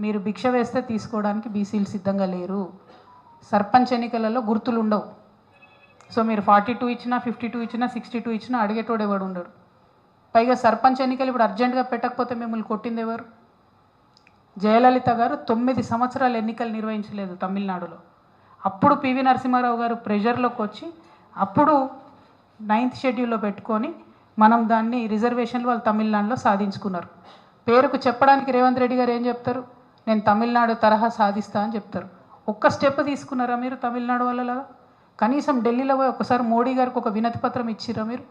మీరు భిక్ష వేస్తే తీసుకోవడానికి బీసీలు సిద్ధంగా లేరు. సర్పంచ్ ఎన్నికలలో గుర్తులు ఉండవు. సో మీరు 42 ఇచ్చినా 52 ఇచ్చినా 62 ఇచ్చినా అడిగేటోడు ఎవడు ఉండడు. పైగా సర్పంచ్ ఎన్నికలు ఇప్పుడు అర్జెంటుగా పెట్టకపోతే మిమ్మల్ని కొట్టింది ఎవరు? జయలలిత గారు 9 సంవత్సరాలు ఎన్నికలు నిర్వహించలేదు తమిళనాడులో. అప్పుడు పివి నరసింహారావు గారు ప్రెషర్లోకి వచ్చి అప్పుడు 9th షెడ్యూల్లో పెట్టుకొని మనం దాన్ని రిజర్వేషన్లు వాళ్ళు తమిళనాడులో సాధించుకున్నారు. పేరుకు చెప్పడానికి రేవంత్ రెడ్డి గారు ఏం చెప్తారు? నేను తమిళనాడు తరహా సాధిస్తా అని చెప్తారు. ఒక్క స్టెప్ తీసుకున్నారా మీరు తమిళనాడు వాళ్ళలాగా? కనీసం ఢిల్లీలో పోయి ఒకసారి మోడీ గారికి ఒక వినతి పత్రం ఇచ్చిరా మీరు?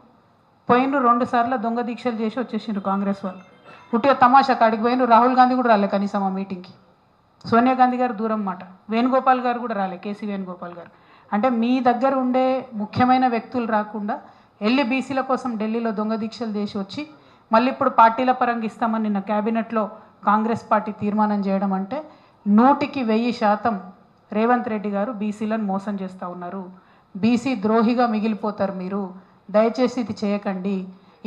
పోయినరు 2 సార్లు దొంగ దీక్షలు చేసి వచ్చేసిండ్రు కాంగ్రెస్ వాళ్ళు. పుట్టిగా తమాషా కాడికి పోయినరు. రాహుల్ గాంధీ కూడా రాలే కనీసం ఆ మీటింగ్కి. సోనియా గాంధీ గారు దూరం మాట. వేణుగోపాల్ గారు కూడా రాలే, కేసీ వేణుగోపాల్ గారు. అంటే మీ దగ్గర ఉండే ముఖ్యమైన వ్యక్తులు రాకుండా వెళ్ళి బీసీల కోసం ఢిల్లీలో దొంగ దీక్షలు చేసి వచ్చి మళ్ళీ ఇప్పుడు పార్టీల పరంగా ఇస్తామని నిన్న క్యాబినెట్లో కాంగ్రెస్ పార్టీ తీర్మానం చేయడం అంటే 100కి 1000% రేవంత్ రెడ్డి గారు బీసీలను మోసం చేస్తూ ఉన్నారు. బీసీ ద్రోహిగా మిగిలిపోతారు మీరు. దయచేసి ఇది చేయకండి.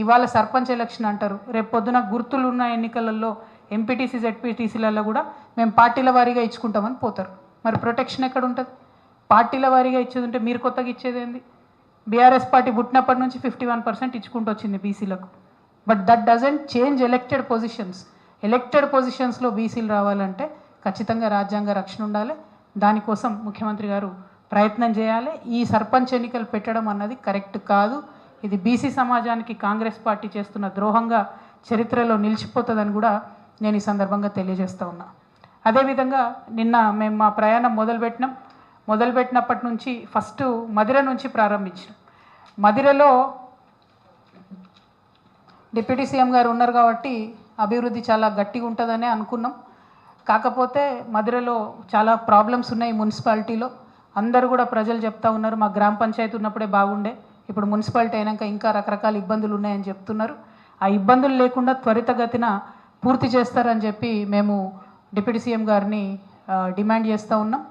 ఇవాళ సర్పంచ్ ఎలక్షన్ అంటారు, రేపు పొద్దున గుర్తులు ఉన్న ఎన్నికలలో ఎంపీటీసీ జెడ్పీటీసీలలో కూడా మేము పార్టీల వారీగా ఇచ్చుకుంటామని పోతారు. మరి ప్రొటెక్షన్ ఎక్కడ ఉంటుంది? పార్టీల వారీగా ఇచ్చేది ఉంటే మీరు కొత్తగా ఇచ్చేది ఏంది? బీఆర్ఎస్ పార్టీ పుట్టినప్పటి నుంచి 51% ఇచ్చుకుంటూ వచ్చింది బీసీలకు. But that doesn't change elected positions. Elected పొజిషన్స్లో బీసీలు రావాలంటే ఖచ్చితంగా రాజ్యాంగ రక్షణ ఉండాలి. దానికోసం ముఖ్యమంత్రి గారు ప్రయత్నం చేయాలి. ఈ సర్పంచ్ ఎన్నికలు పెట్టడం అన్నది కరెక్ట్ కాదు. ఇది బీసీ సమాజానికి కాంగ్రెస్ పార్టీ చేస్తున్న ద్రోహంగా చరిత్రలో నిలిచిపోతుందని కూడా నేను ఈ సందర్భంగా తెలియజేస్తూ ఉన్నా. అదేవిధంగా నిన్న మేము మా ప్రయాణం మొదలుపెట్టినప్పటి నుంచి ఫస్ట్ మదిర నుంచి ప్రారంభించాం. మదిరలో డిప్యూటీ సీఎం గారు ఉన్నారు కాబట్టి అభివృద్ధి చాలా గట్టిగా ఉంటుందనే అనుకున్నాం. కాకపోతే మదిరలో చాలా ప్రాబ్లమ్స్ ఉన్నాయి. మున్సిపాలిటీలో అందరూ కూడా ప్రజలు చెప్తా ఉన్నారు, మా గ్రామ పంచాయతీ ఉన్నప్పుడే బాగుండే, ఇప్పుడు మున్సిపాలిటీ అయినాక ఇంకా రకరకాల ఇబ్బందులు ఉన్నాయని చెప్తున్నారు. ఆ ఇబ్బందులు లేకుండా త్వరితగతిన పూర్తి చేస్తారని చెప్పి మేము డిప్యూటీ సీఎం గారిని డిమాండ్ చేస్తూ ఉన్నాం.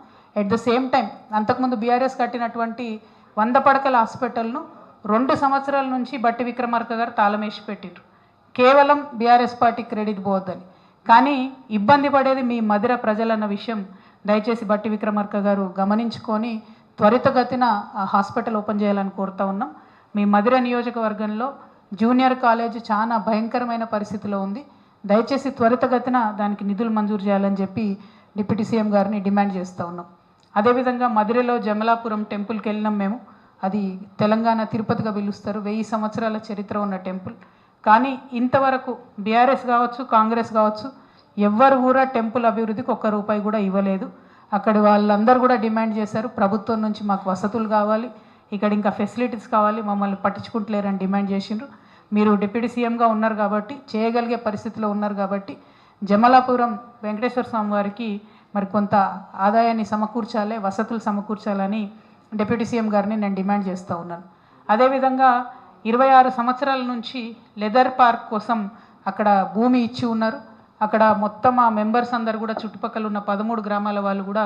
ఎట్ ద సేమ్ టైం అంతకుముందు బీఆర్ఎస్ కట్టినటువంటి 100 పడకల హాస్పిటల్ను 2 సంవత్సరాల నుంచి బట్టి విక్రమార్క గారు తాళమేసి పెట్టిండ్రు. కేవలం బీఆర్ఎస్ పార్టీ క్రెడిట్ పోవద్దని. కానీ ఇబ్బంది పడేది మీ మదిర ప్రజలన్న విషయం దయచేసి బట్టి విక్రమార్క గారు గమనించుకొని త్వరితగతిన ఆ హాస్పిటల్ ఓపెన్ చేయాలని కోరుతూ ఉన్నాం. మీ మదిర నియోజకవర్గంలో జూనియర్ కాలేజ్ చాలా భయంకరమైన పరిస్థితిలో ఉంది. దయచేసి త్వరితగతిన దానికి నిధులు మంజూరు చేయాలని చెప్పి డిప్యూటీ సీఎం గారిని డిమాండ్ చేస్తూ ఉన్నాం. అదేవిధంగా మదిరలో జమలాపురం టెంపుల్కి వెళ్ళినాం మేము. అది తెలంగాణ తిరుపతిగా పిలుస్తారు, 1000 సంవత్సరాల చరిత్ర ఉన్న టెంపుల్. కానీ ఇంతవరకు బీఆర్ఎస్ కావచ్చు కాంగ్రెస్ కావచ్చు ఎవ్వరు కూడా టెంపుల్ అభివృద్ధికి ₹1 కూడా ఇవ్వలేదు. అక్కడ వాళ్ళందరూ కూడా డిమాండ్ చేశారు, ప్రభుత్వం నుంచి మాకు వసతులు కావాలి, ఇక్కడ ఇంకా ఫెసిలిటీస్ కావాలి, మమ్మల్ని పట్టించుకుంటలేరని డిమాండ్ చేసిండ్రు. మీరు డిప్యూటీ సీఎంగా ఉన్నారు కాబట్టి, చేయగలిగే పరిస్థితిలో ఉన్నారు కాబట్టి జమలాపురం వెంకటేశ్వర స్వామి వారికి మరి కొంత ఆదాయాన్ని సమకూర్చాలి, వసతులు సమకూర్చాలని డిప్యూటీ సీఎం గారిని నేను డిమాండ్ చేస్తూ ఉన్నాను. అదేవిధంగా 26 సంవత్సరాల నుంచి లెదర్ పార్క్ కోసం అక్కడ భూమి ఇచ్చి ఉన్నారు. అక్కడ మొత్తం ఆ మెంబర్స్ అందరు కూడా చుట్టుపక్కల ఉన్న 13 గ్రామాల వాళ్ళు కూడా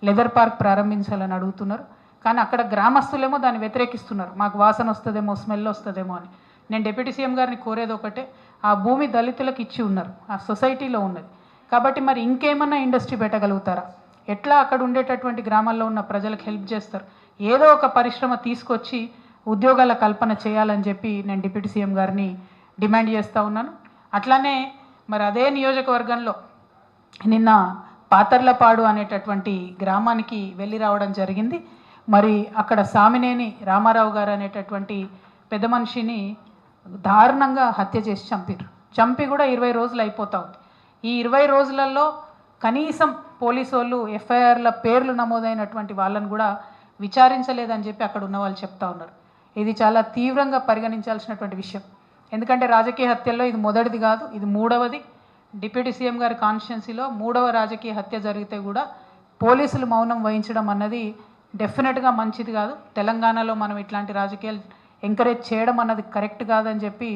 లెదర్ పార్క్ ప్రారంభించాలని అడుగుతున్నారు. కానీ అక్కడ గ్రామస్తులేమో దాన్ని వ్యతిరేకిస్తున్నారు, మాకు వాసన వస్తుందేమో, స్మెల్ వస్తుందేమో అని. నేను డిప్యూటీ సీఎం గారిని కోరేది ఒకటే, ఆ భూమి దళితులకు ఇచ్చి ఉన్నారు, ఆ సొసైటీలో ఉన్నది కాబట్టి మరి ఇంకేమన్నా ఇండస్ట్రీ పెట్టగలుగుతారా? ఎట్లా అక్కడ ఉండేటటువంటి గ్రామాల్లో ఉన్న ప్రజలకు హెల్ప్ చేస్తారు? ఏదో ఒక పరిశ్రమ తీసుకొచ్చి ఉద్యోగాల కల్పన చేయాలని చెప్పి నేను డిప్యూటీ సీఎం గారిని డిమాండ్ చేస్తూ ఉన్నాను. అట్లానే మరి అదే నియోజకవర్గంలో నిన్న పాతర్లపాడు అనేటటువంటి గ్రామానికి వెళ్ళి రావడం జరిగింది. మరి అక్కడ సామినేని రామారావు గారు అనేటటువంటి పెద్ద మనిషిని దారుణంగా హత్య చేసి చంపి కూడా 20 రోజులు అయిపోతూ ఉంది. ఈ 20 రోజులలో కనీసం పోలీసు వాళ్ళు ఎఫ్ఐఆర్ల పేర్లు నమోదైనటువంటి వాళ్ళని కూడా విచారించలేదని చెప్పి అక్కడ ఉన్న వాళ్ళు చెప్తా ఉన్నారు. ఇది చాలా తీవ్రంగా పరిగణించాల్సినటువంటి విషయం. ఎందుకంటే రాజకీయ హత్యల్లో ఇది మొదటిది కాదు, ఇది 3వది. డిప్యూటీ సీఎం గారి కాన్స్టిట్యున్సీలో 3వ రాజకీయ హత్య జరిగితే కూడా పోలీసులు మౌనం వహించడం అన్నది డెఫినెట్గా మంచిది కాదు. తెలంగాణలో మనం ఇట్లాంటి రాజకీయాలు ఎంకరేజ్ చేయడం అన్నది కరెక్ట్ కాదని చెప్పి